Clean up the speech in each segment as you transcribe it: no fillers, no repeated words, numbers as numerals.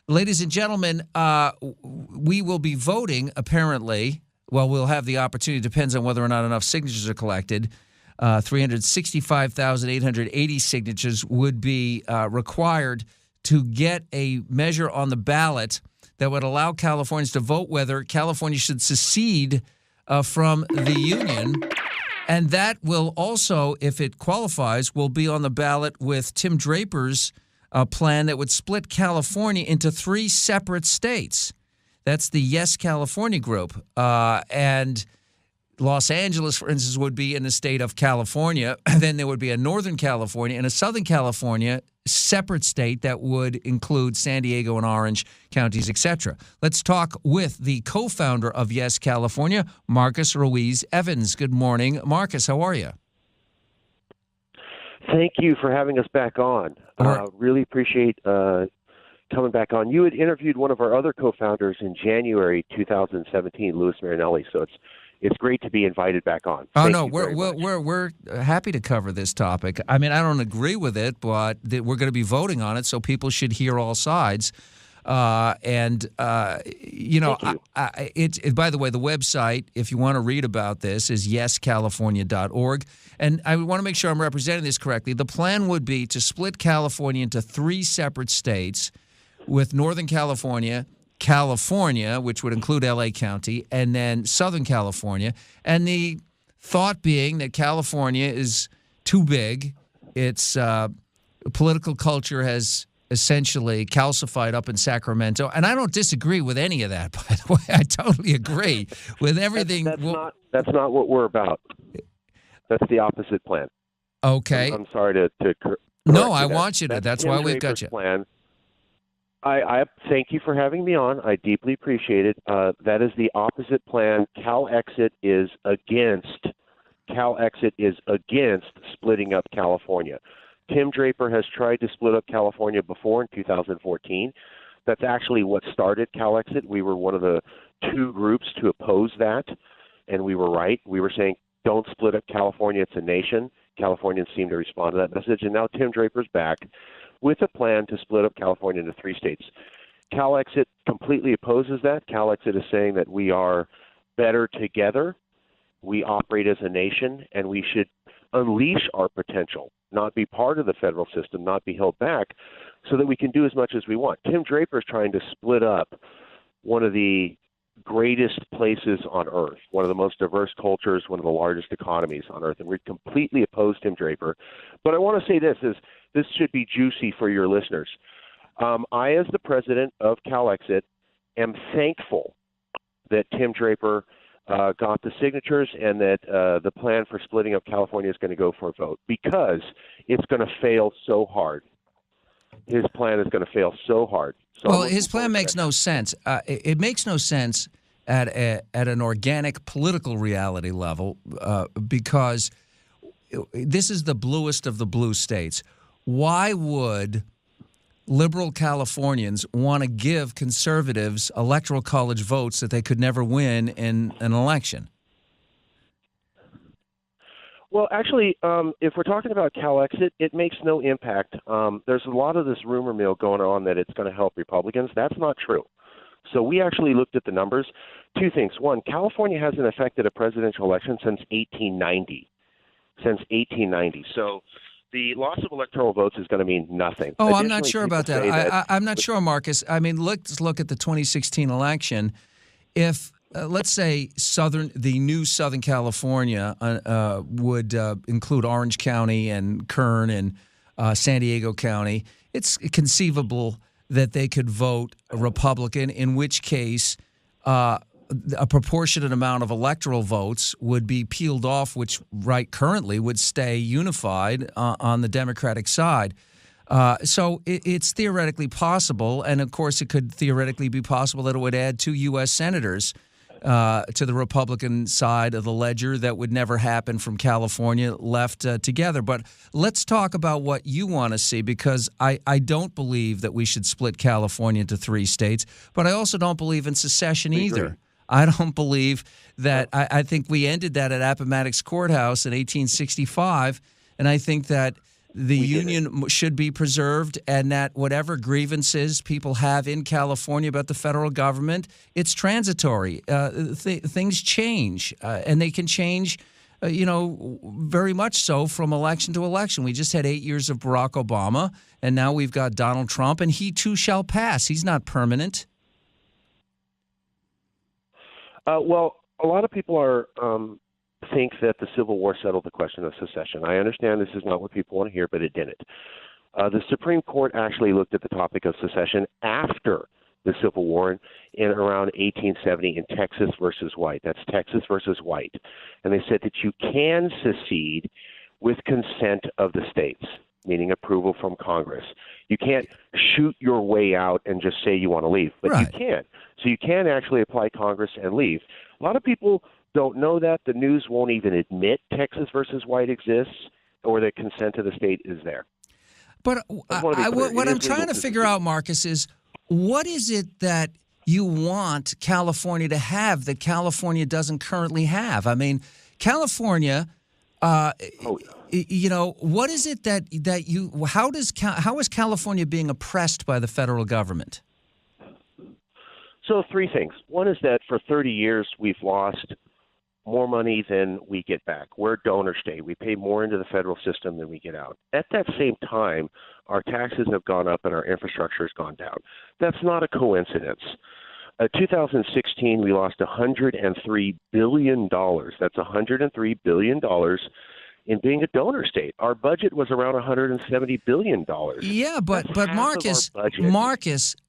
Ladies and gentlemen, we will be voting, apparently. Well, we'll have the opportunity. Depends on whether or not enough signatures are collected. 365,880 signatures would be required to get a measure on the ballot that would allow Californians to vote whether California should secede from the union. And that will also, if it qualifies, will be on the ballot with Tim Draper's plan that would split California into 3 separate states. That's the Yes California group. And Los Angeles, for instance, would be in the state of California. Then there would be a Northern California and a Southern California separate state that would include San Diego and Orange counties, etc. Let's talk with the co-founder of Yes California, Marcus Ruiz Evans. Good morning, Marcus. How are you? Thank you for having us back on. Really appreciate coming back on. You had interviewed one of our other co-founders in January 2017, Louis Marinelli. So it's great to be invited back on. We're happy to cover this topic. I mean, I don't agree with it, but we're going to be voting on it, so people should hear all sides. By the way, the website, if you want to read about this, is yescalifornia.org. And I want to make sure I'm representing this correctly. The plan would be to split California into 3 separate states, with Northern California, which would include L.A. County, and then Southern California. And the thought being that California is too big. Its political culture has essentially calcified up in Sacramento. And I don't disagree with any of that, by the way. I totally agree with everything. That's not what we're about. That's the opposite plan. Okay. I'm sorry to No, I want you to. That's why we've got you. Plan. I thank you for having me on. I deeply appreciate it. That is the opposite plan. Calexit is against splitting up California. Tim Draper has tried to split up California before in 2014. That's actually what started Calexit. We were one of the 2 groups to oppose that, and we were right. We were saying, don't split up California. It's a nation. Californians seem to respond to that message, and now Tim Draper's back with a plan to split up California into 3 states. Calexit completely opposes that. Calexit is saying that we are better together, we operate as a nation, and we should unleash our potential, not be part of the federal system, not be held back, so that we can do as much as we want. Tim Draper is trying to split up one of the greatest places on earth, one of the most diverse cultures, one of the largest economies on earth, and we completely oppose Tim Draper. But I want to say this should be juicy for your listeners. I, as the president of Calexit, am thankful that Tim Draper got the signatures and that the plan for splitting up California is going to go for a vote, because it's going to fail so hard. His plan is going to fail so hard. So his plan makes no sense. It makes no sense at an organic political reality level because this is the bluest of the blue states. Why would liberal Californians want to give conservatives electoral college votes that they could never win in an election? Well, actually, if we're talking about Calexit, it makes no impact. There's a lot of this rumor mill going on that it's going to help Republicans. That's not true. So we actually looked at the numbers. 2 things. 1, California hasn't affected a presidential election since 1890. So the loss of electoral votes is going to mean nothing. Oh, I'm not sure about that. I'm not sure, Marcus. I mean, let's look at the 2016 election. If let's say the new Southern California would include Orange County and Kern and San Diego County, it's conceivable that they could vote a Republican, in which case a proportionate amount of electoral votes would be peeled off, which currently would stay unified on the Democratic side. So it's theoretically possible, and of course it could theoretically be possible that it would add 2 U.S. senators to the Republican side of the ledger. That would never happen from California left together. But let's talk about what you want to see, because I don't believe that we should split California into 3 states, but I also don't believe in secession either. I don't believe that. I think we ended that at Appomattox Courthouse in 1865, and I think that the union should be preserved, and that whatever grievances people have in California about the federal government, it's transitory. Things change, and they can change, very much so from election to election. We just had 8 years of Barack Obama, and now we've got Donald Trump, and he too shall pass. He's not permanent. Well, a lot of people think that the Civil War settled the question of secession. I understand this is not what people want to hear, but it didn't. The Supreme Court actually looked at the topic of secession after the Civil War in around 1870 in Texas versus White. That's Texas versus White. And they said that you can secede with consent of the states, meaning approval from Congress. You can't shoot your way out and just say you want to leave, but right. You can. So you can actually apply Congress and leave. A lot of people don't know that. The news won't even admit Texas versus White exists or that consent of the state is there. But what I'm trying to figure out, Marcus, is what is it that you want California to have that California doesn't currently have? I mean, California, what is it that you? How is California being oppressed by the federal government? So 3 things. One is that for 30 years we've lost more money than we get back. We're a donor state. We pay more into the federal system than we get out. At that same time, our taxes have gone up and our infrastructure has gone down. That's not a coincidence. 2016, we lost $103 billion. That's $103 billion in being a donor state. Our budget was around $170 billion. Yeah, but Marcus,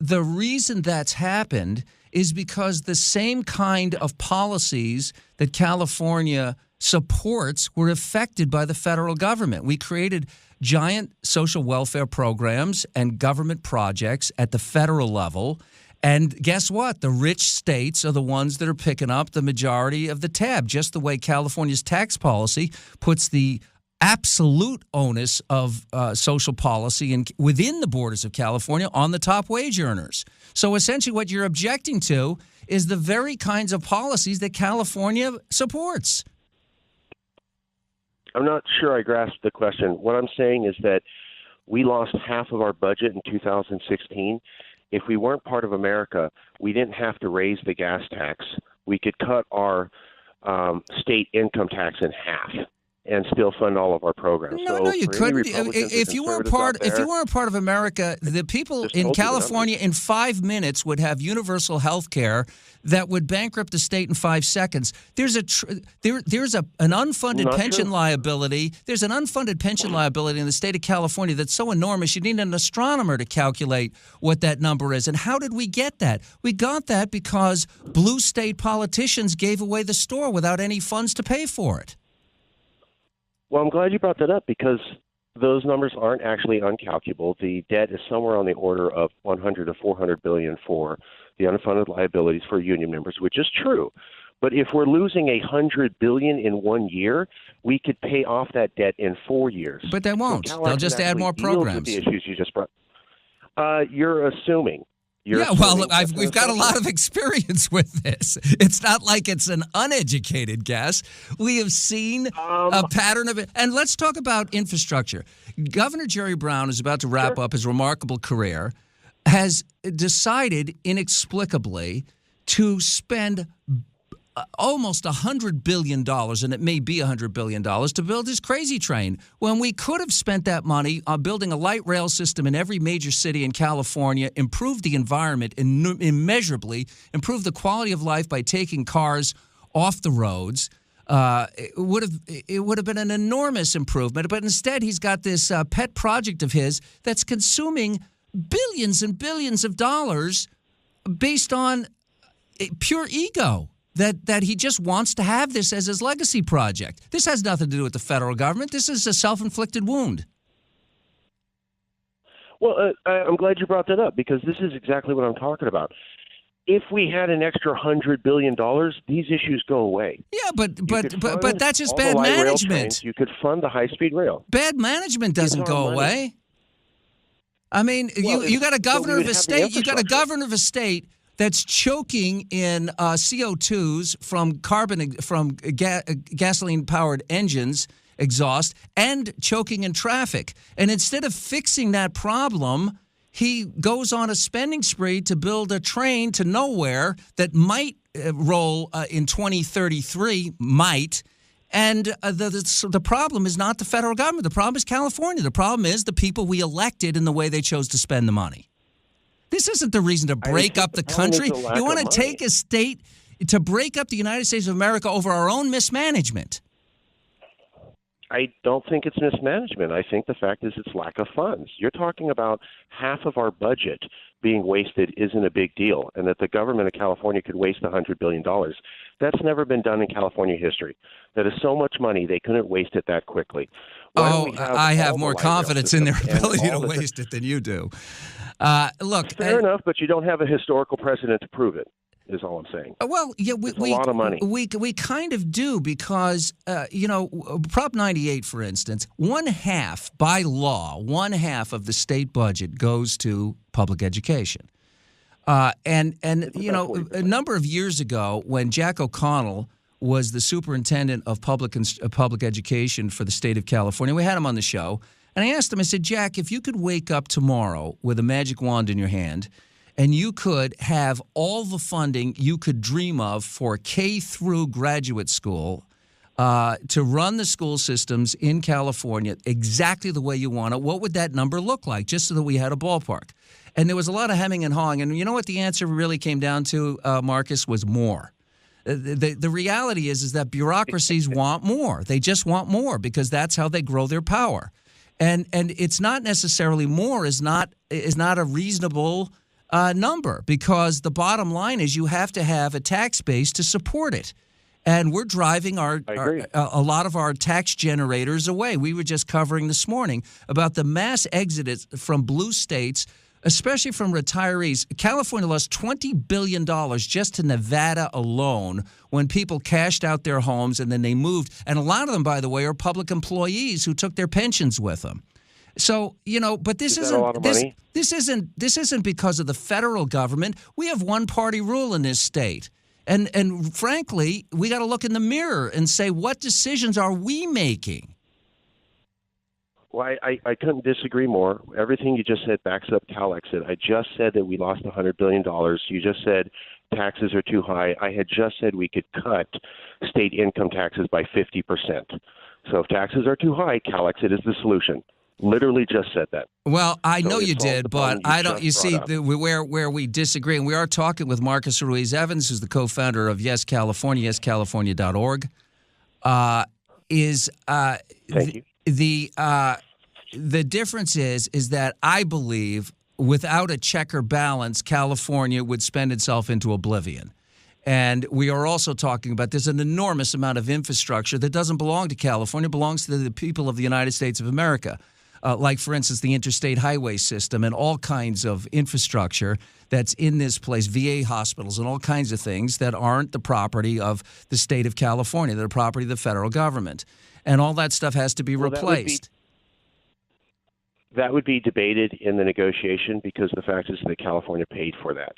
the reason that's happened is because the same kind of policies that California supports were affected by the federal government. We created giant social welfare programs and government projects at the federal level. And guess what? The rich states are the ones that are picking up the majority of the tab, just the way California's tax policy puts the absolute onus of social policy within the borders of California on the top wage earners. So essentially what you're objecting to is the very kinds of policies that California supports. I'm not sure I grasped the question. What I'm saying is that we lost half of our budget in 2016. If we weren't part of America, we didn't have to raise the gas tax. We could cut our state income tax in half and still fund all of our programs. No, you couldn't. If you weren't part of America, the people in California in 5 minutes would have universal health care that would bankrupt the state in 5 seconds. There's an unfunded pension liability. There's an unfunded pension liability in the state of California that's so enormous you need an astronomer to calculate what that number is. And how did we get that? We got that because blue state politicians gave away the store without any funds to pay for it. Well, I'm glad you brought that up because those numbers aren't actually uncalculable. The debt is somewhere on the order of 100 to 400 billion for the unfunded liabilities for union members, which is true. But if we're losing $100 billion in 1 year, we could pay off that debt in 4 years. But they won't. So they'll just add more programs. The issues you just brought. You're assuming. We've got a lot of experience with this. It's not like it's an uneducated guess. We have seen a pattern of it. And let's talk about infrastructure. Governor Jerry Brown is about to wrap up his remarkable career, has decided inexplicably to spend almost $100 billion, and it may be $100 billion, to build his crazy train, when we could have spent that money on building a light rail system in every major city in California, improve the environment immeasurably, improve the quality of life by taking cars off the roads. It would have been an enormous improvement, but instead he's got this pet project of his that's consuming billions and billions of dollars based on pure ego. That he just wants to have this as his legacy project. This has nothing to do with the federal government. This is a self-inflicted wound. Well, I'm glad you brought that up because this is exactly what I'm talking about. If we had an extra $100 billion, these issues go away. Yeah, but that's just bad management. You could fund the high-speed rail. Bad management doesn't go away. I mean, you got a governor of a state. You got a governor of a state that's choking in CO2s from gasoline-powered engines exhaust and choking in traffic. And instead of fixing that problem, he goes on a spending spree to build a train to nowhere that might roll in 2033, might. And the problem is not the federal government. The problem is California. The problem is the people we elected and the way they chose to spend the money. This isn't the reason to break up the country. You want to take a state to break up the United States of America over our own mismanagement. I don't think it's mismanagement. I think the fact is it's lack of funds. You're talking about half of our budget being wasted isn't a big deal, and that the government of California could waste $100 billion. That's never been done in California history. That is so much money, they couldn't waste it that quickly. I have more confidence in their ability to waste it than you do. Look, fair enough, but you don't have a historical precedent to prove it. Is all I'm saying. Well, yeah, it's a lot of money. We kind of do because, Prop 98, for instance, by law, one half of the state budget goes to public education. And a number of years ago, when Jack O'Connell was the superintendent of public education for the state of California, we had him on the show, and I asked him, I said, Jack, if you could wake up tomorrow with a magic wand in your hand, and you could have all the funding you could dream of for K through graduate school to run the school systems in California exactly the way you want it, what would that number look like, just so that we had a ballpark? And there was a lot of hemming and hawing. And you know what the answer really came down to, Marcus, was more. The reality is that bureaucracies want more. They just want more because that's how they grow their power. And it's not necessarily more is not a reasonable number, because the bottom line is you have to have a tax base to support it. And we're driving a lot of our tax generators away. We were just covering this morning about the mass exodus from blue states, especially from retirees. California lost $20 billion just to Nevada alone when people cashed out their homes and then they moved. And a lot of them, by the way, are public employees who took their pensions with them. So, but this isn't because of the federal government. We have one-party rule in this state. And frankly, we got to look in the mirror and say, what decisions are we making? Well, I couldn't disagree more. Everything you just said backs up Calexit. I just said that we lost $100 billion. You just said taxes are too high. I had just said we could cut state income taxes by 50%. So if taxes are too high, Calexit is the solution. Literally just said that. Well, I know you did, but I don't. You see, where we disagree, and we are talking with Marcus Ruiz Evans, who's the co-founder of Yes California, YesCalifornia.org. Thank you. The difference is that I believe without a check or balance, California would spend itself into oblivion. And we are also talking about there's an enormous amount of infrastructure that doesn't belong to California, it belongs to the people of the United States of America. Like, for instance, the interstate highway system and all kinds of infrastructure that's in this place, VA hospitals and all kinds of things that aren't the property of the state of California. They're the property of the federal government. And all that stuff has to be replaced. That would be debated in the negotiation because the fact is that California paid for that.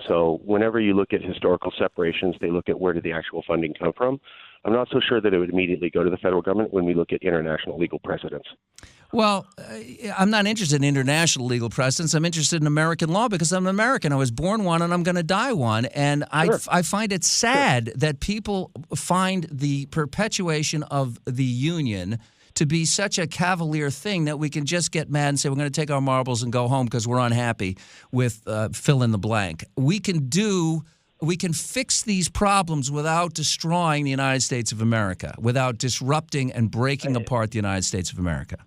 So whenever you look at historical separations, they look at where did the actual funding come from. I'm not so sure that it would immediately go to the federal government when we look at international legal precedents. Well, I'm not interested in international legal precedents. I'm interested in American law because I'm an American. I was born one and I'm going to die one. And Sure. I find it sad that people find the perpetuation of the Union to be such a cavalier thing that we can just get mad and say we're going to take our marbles and go home because we're unhappy with fill in the blank. We can fix these problems without destroying the United States of America, without disrupting and breaking apart the United States of America.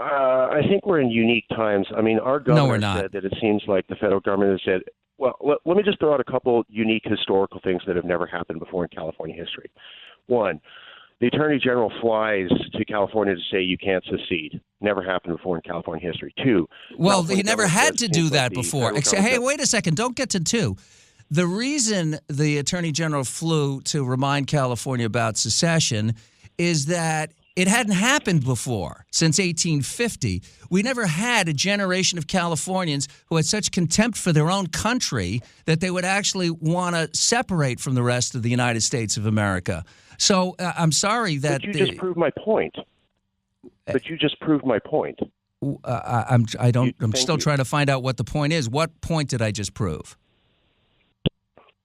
I think we're in unique times. I mean, our governor said that it seems like the federal government has said, well, let me just throw out a couple unique historical things that have never happened before in California history. One, the Attorney General flies to California to say you can't secede. Never happened before in California history. Two. Well, he never had to do that before. Hey, wait a second. Don't get to two. The reason the Attorney General flew to remind California about secession is that It hadn't happened before since 1850. We never had a generation of Californians who had such contempt for their own country that they would actually want to separate from the rest of the United States of America. So I'm sorry that... But you just proved my point. I'm still trying to find out what the point is. What point did I just prove?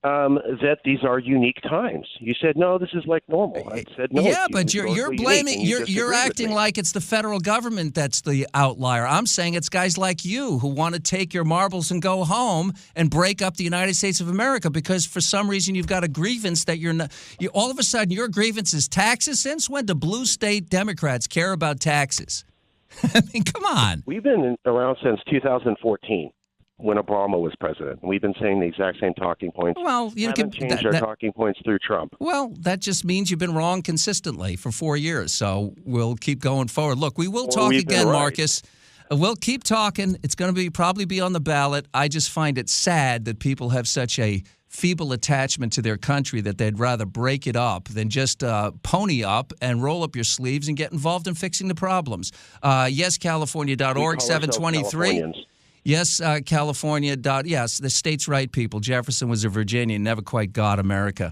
That these are unique times. You said, no, this is like normal. I said, no. Yeah, but you're blaming, you're acting like it's the federal government that's the outlier. I'm saying it's guys like you who want to take your marbles and go home and break up the United States of America because for some reason you've got a grievance that you're not, all of a sudden your grievance is taxes. Since when do blue state Democrats care about taxes? I mean, come on. We've been around since 2014. When Obama was president. We've been saying the exact same talking points. Well, you haven't changed our talking points through Trump. Well, that just means you've been wrong consistently for 4 years. So we'll keep going forward. Look, we will talk again, Marcus. We'll keep talking. It's going to probably be on the ballot. I just find it sad that people have such a feeble attachment to their country that they'd rather break it up than just pony up and roll up your sleeves and get involved in fixing the problems. YesCalifornia.org, 723. Yes, California. Yes, the state's right, people. Jefferson was a Virginian, never quite got America.